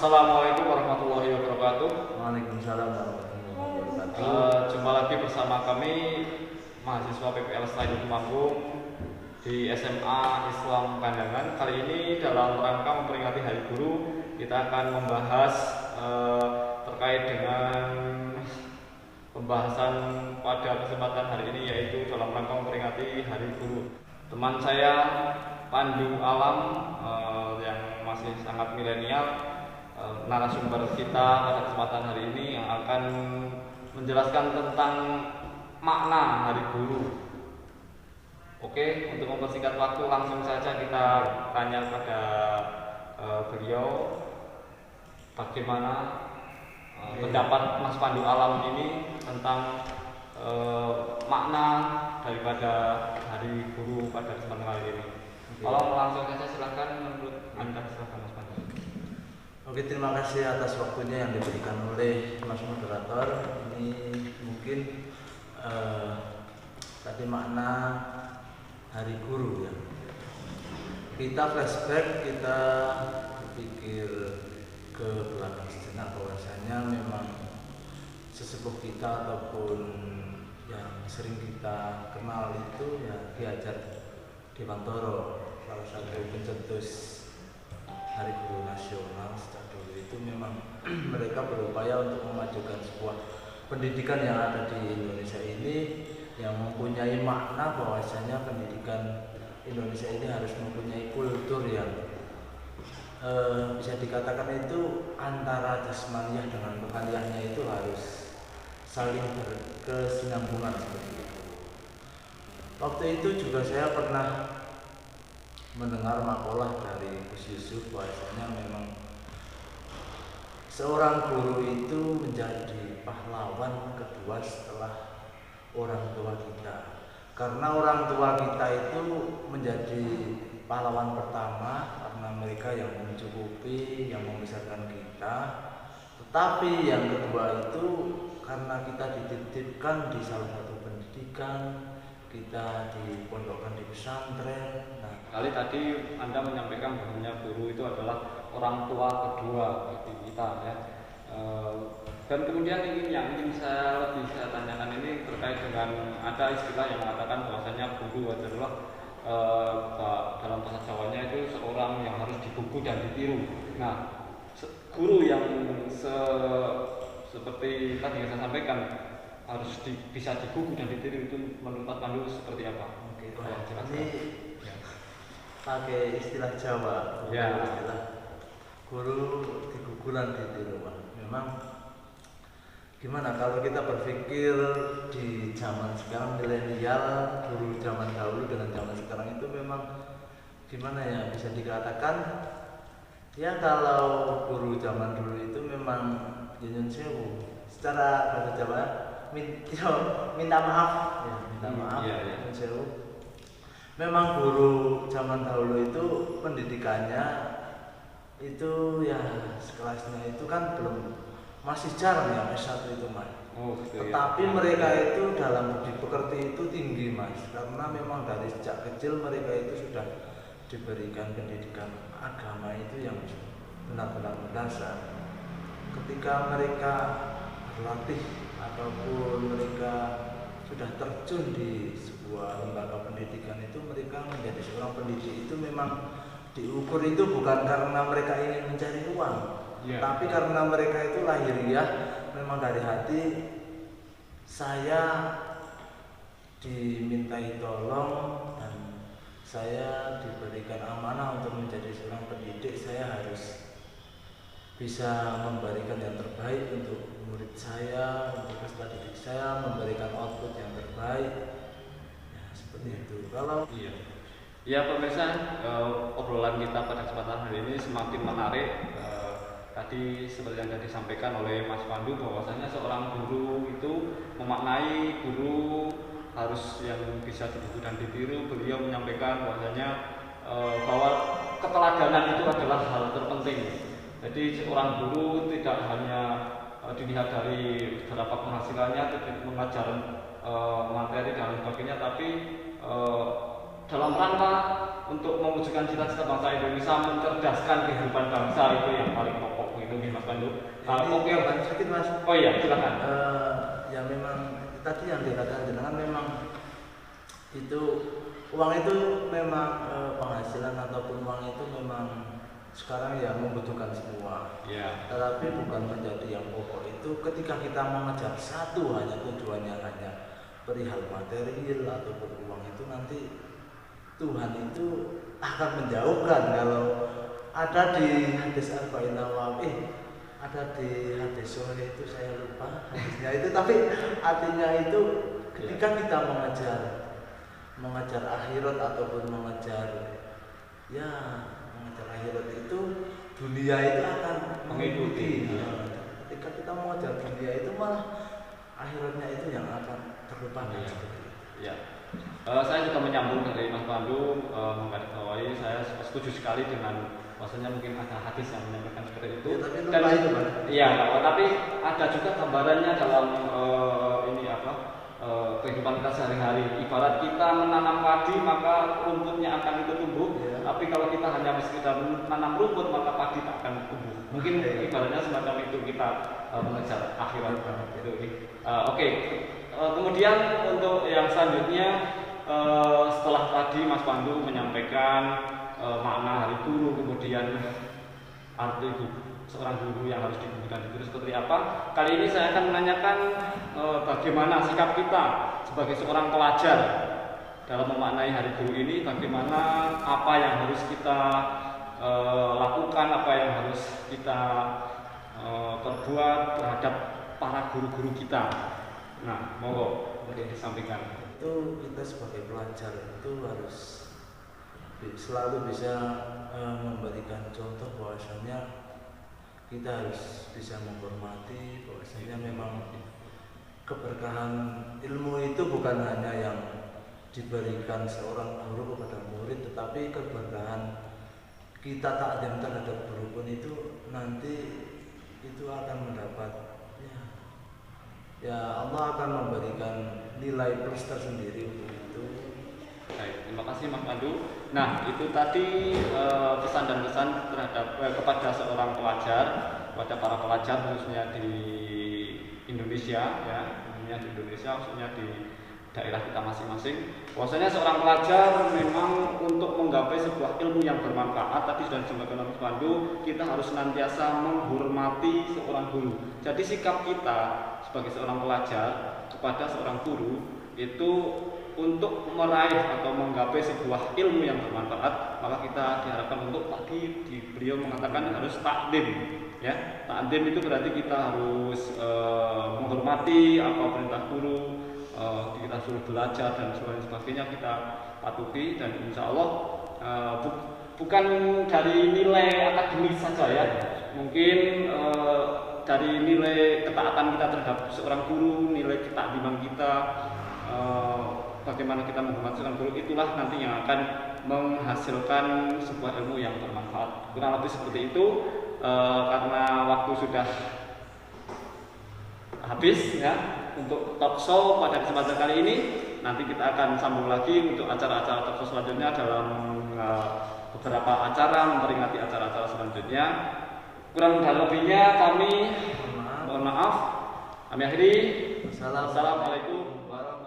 Assalamualaikum warahmatullahi wabarakatuh. Waalaikumsalam warahmatullahi wabarakatuh. Jumpa lagi bersama kami mahasiswa PPL Selain Temanggung di SMA Islam Pandangan. Kali ini dalam rangka memperingati Hari Guru, kita akan membahas terkait dengan pembahasan pada kesempatan hari ini, yaitu dalam rangka memperingati Hari Guru. Teman saya Pandu Alam yang masih sangat milenial, narasumber kita pada kesempatan hari ini yang akan menjelaskan tentang makna Hari Guru. Oke, untuk mempersingkat waktu langsung saja kita tanya pada beliau bagaimana pendapat Mas Pandu Alam ini tentang makna daripada Hari Guru pada kesempatan kali ini. Kalau langsung saja silakan, menurut Anda silakan Mas Pandu. Oke, terima kasih atas waktunya yang diberikan oleh Mas Moderator. Ini mungkin tadi makna Hari Guru ya. Kita flashback, kita berpikir ke belakang sejenak bahwasanya memang sesepuh kita ataupun yang sering kita kenal itu ya Ki Hajar Dewantara, salah satu pencetus Hari Guru Nasional sejak dulu. Itu memang mereka berupaya untuk memajukan sebuah pendidikan yang ada di Indonesia ini, yang mempunyai makna bahwasanya pendidikan Indonesia ini harus mempunyai kultur yang bisa dikatakan itu antara jasmaniah dengan rohaniahnya itu harus saling berkesinambungan seperti itu. Waktu itu juga saya pernah mendengar makalah dari Gus Yusuf bahwasanya memang seorang guru itu menjadi pahlawan kedua setelah orang tua kita. Karena orang tua kita itu menjadi pahlawan pertama karena mereka yang mencukupi, yang membesarkan kita. Tetapi yang kedua itu karena kita dititipkan di salah satu pendidikan, kita dipondokkan di pesantren. Nah, kali tadi Anda menyampaikan bahwa guru itu adalah orang tua kedua bagi kita ya. Dan kemudian yang ingin saya tanyakan ini terkait dengan ada istilah yang mengatakan bahwasanya guru adalah dalam bahasa Jawanya itu seorang yang harus dibuku dan ditiru. Nah, guru yang seperti tadi yang saya sampaikan harus bisa digugu dan ditiru, itu menurut Mas Pandu seperti apa? Oke, ini ya, pakai istilah Jawa, ya. Istilah guru digugu dan ditiru. Memang gimana kalau kita berpikir di zaman sekarang milenial, guru zaman dahulu dengan zaman sekarang itu memang gimana ya, bisa dikatakan ya kalau guru zaman dulu itu memang nyunyun sewu secara bahasa Jawa minta maaf ya, minta maaf ya, ya. Memang guru zaman dahulu itu pendidikannya itu ya sekelasnya itu kan belum, masih jarang ya S1 itu Mas. Tetapi ya, mereka itu dalam budi pekerti itu tinggi Mas, karena memang dari sejak kecil mereka itu sudah diberikan pendidikan agama itu yang benar-benar mendasar. Ketika mereka berlatih ataupun mereka sudah terjun di sebuah lembaga pendidikan itu, mereka menjadi seorang pendidik itu memang diukur itu bukan karena mereka ingin mencari uang, tapi karena mereka itu lahiriah memang dari hati. Saya dimintai tolong dan saya diberikan amanah untuk menjadi seorang pendidik. Saya harus bisa memberikan yang terbaik untuk murid saya, untuk peserta didik saya, memberikan output yang terbaik. Ya, seperti itu. Kalau ya pemirsa, obrolan kita pada kesempatan hari ini semakin menarik. Tadi seperti yang tadi disampaikan oleh Mas Pandu bahwasanya seorang guru itu memaknai guru harus yang bisa digugu dan ditiru. Beliau menyampaikan bahwasanya bahwa keteladanan itu adalah hal terpenting. Jadi seorang guru tidak hanya dilihat dari berapa penghasilannya, mengajar materi dan sebagainya, tapi dalam rangka untuk mewujudkan cita-cita bangsa Indonesia, mencerdaskan kehidupan bangsa, itu yang paling pokok. mungkin Mas Pandu. Oke, sedikit Mas. Oh iya, silakan. Ya memang tadi yang dikatakan jenengan memang itu uang itu memang penghasilan ataupun uang itu memang sekarang ya membutuhkan semua. Ya. Tetapi bukan menjadi yang pokok itu ketika kita mengejar satu hanya tujuannya hanya perihal material ataupun uang itu nanti Tuhan itu akan menjauhkan. Kalau ada di hadis Arba'in Nawawi, ada di hadis sore itu saya lupa hadisnya itu, tapi artinya itu ketika kita mengejar akhirat ataupun mengejar akhirat itu dunia itu akan mengikuti. Ketika kita mengejar dunia itu malah akhiratnya itu yang akan terlupakan. Ya. Saya juga menyambung dari Mas Pandu menggarisbawahi, saya setuju sekali dengan maksudnya mungkin ada hadis yang menyampaikan seperti itu. Ya, tapi ada juga gambarannya dalam kehidupan kita sehari-hari. Ibarat kita menanam padi maka rumputnya akan itu tumbuh. Ya. Tapi kalau kita hanya sekedar menanam rumput maka padi tak akan tumbuh. Mungkin ibaratnya semacam itu kita mengejar akhirat. Oke. Kemudian untuk yang selanjutnya setelah tadi Mas Pandu menyampaikan makna hari guru, kemudian arti seorang guru yang harus diberikan itu seperti apa. Kali ini saya akan menanyakan bagaimana sikap kita sebagai seorang pelajar dalam memaknai hari guru ini, bagaimana apa yang harus kita lakukan, apa yang harus kita perbuat terhadap para guru-guru kita. Nah, monggo disampaikan. Itu kita sebagai pelajar itu harus selalu bisa memberikan contoh bahwasanya kita harus bisa menghormati bahwasanya memang keberkahan ilmu itu bukan hanya yang diberikan seorang guru kepada murid, tetapi keberkahan kita takdim terhadap guru pun itu nanti itu akan mendapat ya Allah akan memberikan nilai plus tersendiri untuk itu. Baik, terima kasih Mas Pandu. Nah, itu tadi pesan dan kesan terhadap kepada seorang pelajar, kepada para pelajar khususnya di Indonesia, ya, khususnya di daerah kita masing-masing. Bahwasanya seorang pelajar memang untuk menggapai sebuah ilmu yang bermanfaat, tadi sudah disampaikan Mas Pandu, kita harus senantiasa menghormati seorang guru. Jadi sikap kita sebagai seorang pelajar kepada seorang guru itu untuk meraih atau menggapai sebuah ilmu yang bermanfaat, maka kita diharapkan untuk tadi beliau mengatakan harus takdim, ya. Takdim itu berarti kita harus menghormati apa perintah guru, kita suruh belajar dan sebagainya kita patuhi, dan insya Allah bukan dari nilai akademis saja, ya. Mungkin dari nilai ketaatan kita terhadap seorang guru, nilai ketakdiman kita, bagaimana kita menghormati seorang guru, itulah nanti yang akan menghasilkan sebuah ilmu yang bermanfaat. Kurang lebih seperti itu. Karena waktu sudah habis, ya, untuk talk show pada kesempatan kali ini, nanti kita akan sambung lagi untuk acara-acara talk show selanjutnya dalam beberapa acara memperingati acara-acara selanjutnya. Kurang dan lebihnya kami mohon maaf. Kami akhiri. Assalamualaikum warahmatullahi wabarakatuh.